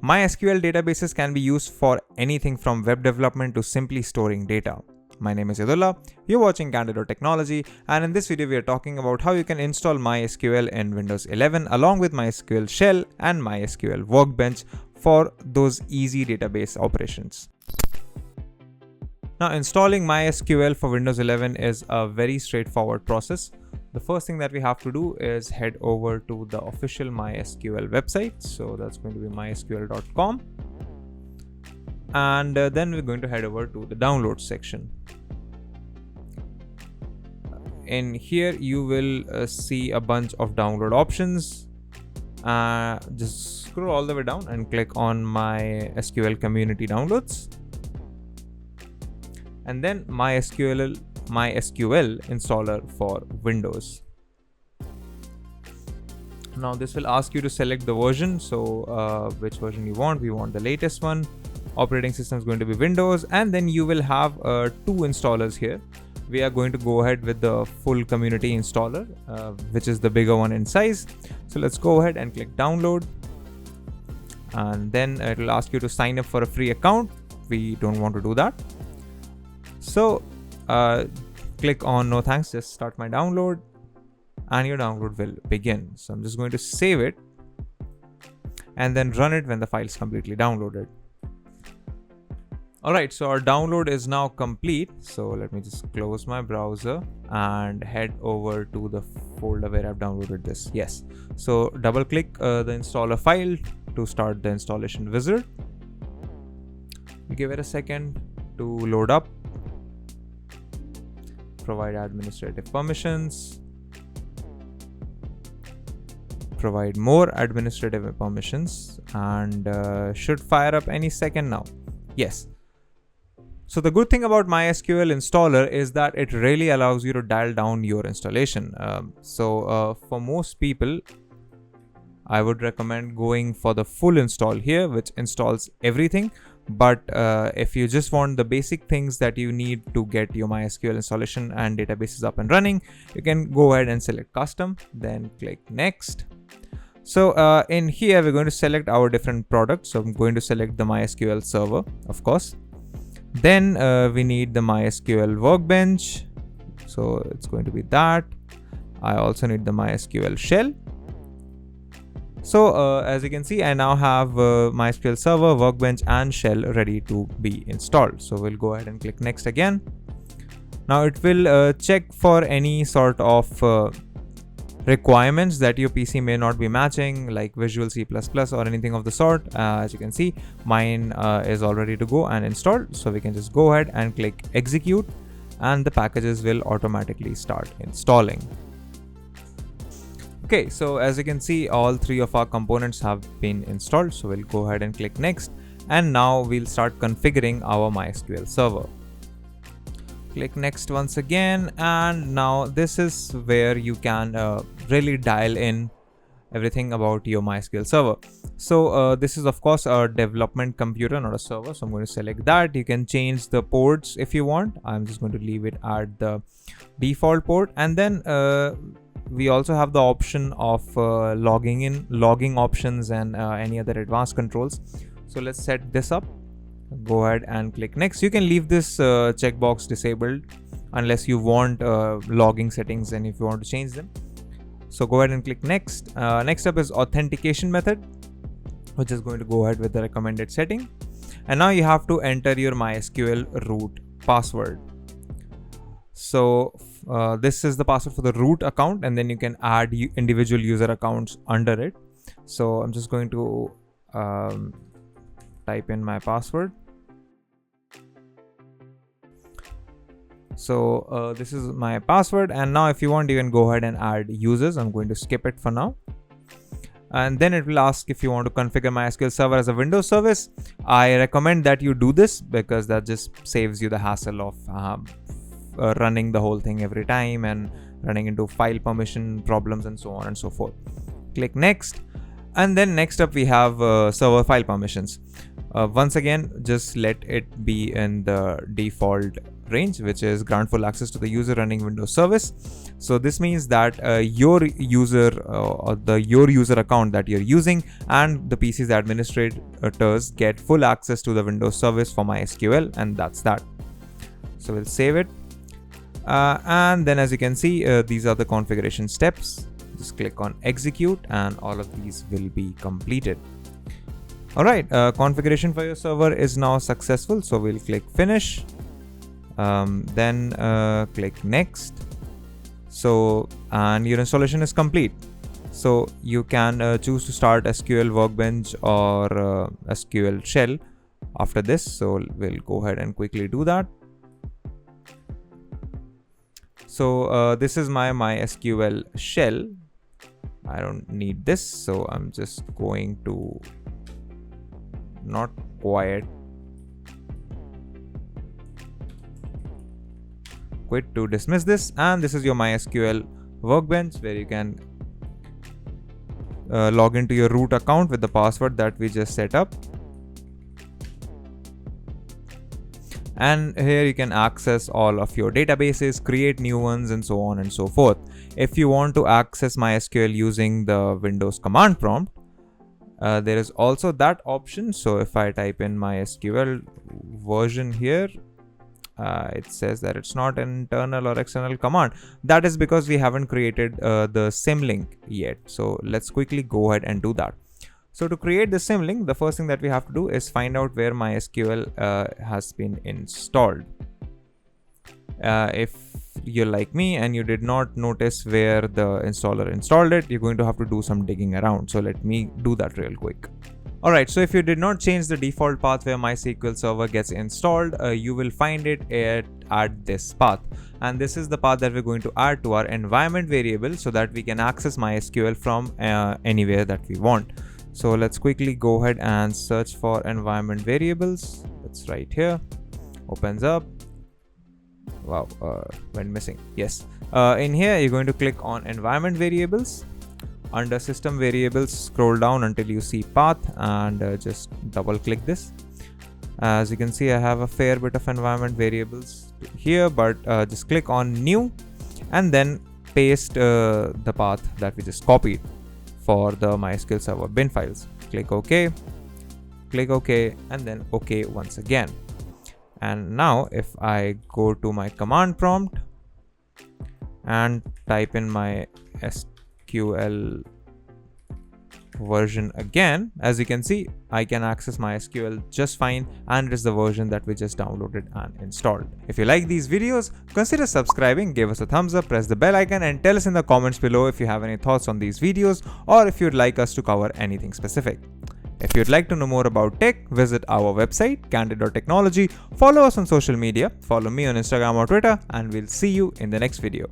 MySQL databases can be used for anything from web development to simply storing data. My name is Yadullah, you're watching Candid.Technology, and in this video we are talking about how you can install MySQL in Windows 11 along with MySQL Shell and MySQL Workbench for those easy database operations. Now, installing MySQL for Windows 11 is a very straightforward process. The first thing that we have to do is head over to the official MySQL website. So that's going to be mysql.com. And then we're going to head over to the download section. In here, you will see a bunch of download options. Just scroll all the way down and click on MySQL Community Downloads. And then MySQL installer for Windows. Now this will ask you to select the version. So which version you want? We want the latest one. Operating system is going to be Windows, and then you will have two installers here. We are going to go ahead with the full community installer, which is the bigger one in size. So let's go ahead and click download, and then it will ask you to sign up for a free account. We don't want to do that. So click on no thanks, just start my download, and your download will begin. So I'm just going to save it and then run it when the file is completely downloaded. Alright, so our download is now complete. So let me just close my browser and head over to the folder where I've downloaded this. Yes, so double click the installer file to start the installation wizard. Give it a second to load up. Provide administrative permissions. Provide more administrative permissions, and should fire up any second now. Yes. So the good thing about MySQL installer is that it really allows you to dial down your installation. For most people, I would recommend going for the full install here, which installs everything. But if you just want the basic things that you need to get your MySQL installation and databases up and running, you can go ahead and select custom, then click next. So in here, we're going to select our different products. So I'm going to select the MySQL server, of course. Then we need the MySQL Workbench. So it's going to be that. I also need the MySQL Shell. So as you can see, I now have MySQL Server, Workbench and Shell ready to be installed. So we'll go ahead and click next again. Now it will check for any sort of requirements that your PC may not be matching, like Visual C++ or anything of the sort. As you can see, mine is all ready to go and installed. So we can just go ahead and click execute, and the packages will automatically start installing. Okay, so as you can see, all three of our components have been installed. So we'll go ahead and click next, and now we'll start configuring our MySQL server. Click next once again, and now this is where you can really dial in everything about your MySQL server. So this is of course a development computer, not a server. So I'm going to select that. You can change the ports if you want. I'm just going to leave it at the default port, and then we also have the option of logging options and any other advanced controls. So let's set this up. Go ahead and click next. You can leave this checkbox disabled unless you want logging settings and if you want to change them. So go ahead and click next. Next up is authentication method, which is going to go ahead with the recommended setting. And now you have to enter your MySQL root password. So this is the password for the root account, and then you can add individual user accounts under it. So I'm just going to type in my password. So this is my password, and now if you want, you can go ahead and add users. I'm going to skip it for now. And then it will ask if you want to configure MySQL server as a Windows service. I recommend that you do this because that just saves you the hassle of running the whole thing every time and running into file permission problems and so on and so forth. Click next, and then next up we have server file permissions. Once again, just let it be in the default range, which is grant full access to the user running Windows service. So this means that your user account that you're using and the PC's administrators get full access to the Windows service for MySQL, and that's that. So we'll save it. And then as you can see, these are the configuration steps. Just click on execute and all of these will be completed. Alright, configuration for your server is now successful. So we'll click finish. Then click next. So, and your installation is complete. So you can choose to start SQL Workbench or SQL Shell after this. So we'll go ahead and quickly do that. So this is my MySQL shell. I don't need this, so I'm just going to not quiet. Quit to dismiss this, and this is your MySQL Workbench where you can log into your root account with the password that we just set up. And here you can access all of your databases, create new ones, and so on and so forth. If you want to access MySQL using the Windows command prompt, there is also that option. So if I type in MySQL version here, it says that it's not an internal or external command. That is because we haven't created the symlink yet. So let's quickly go ahead and do that. So to create the symlink, the first thing that we have to do is find out where MySQL has been installed. If you're like me and you did not notice where the installer installed it, you're going to have to do some digging around. So let me do that real quick. Alright, so if you did not change the default path where MySQL server gets installed, you will find it at this path. And this is the path that we're going to add to our environment variable so that we can access MySQL from anywhere that we want. So let's quickly go ahead and search for environment variables. It's right here. Opens up. Wow, went missing. Yes. In here, you're going to click on environment variables. Under system variables, scroll down until you see path and just double click this. As you can see, I have a fair bit of environment variables here, but just click on new and then paste the path that we just copied for the MySQL server bin files. Click OK, and then OK once again. And now if I go to my command prompt and type in my SQL version again, as you can see, I can access MySQL just fine, and it is the version that we just downloaded and installed. If you like these videos, consider subscribing, give us a thumbs up, press the bell icon, and tell us in the comments below if you have any thoughts on these videos or if you'd like us to cover anything specific. If you'd like to know more about tech, visit our website, Candid.Technology, follow us on social media, follow me on Instagram or Twitter, and we'll see you in the next video.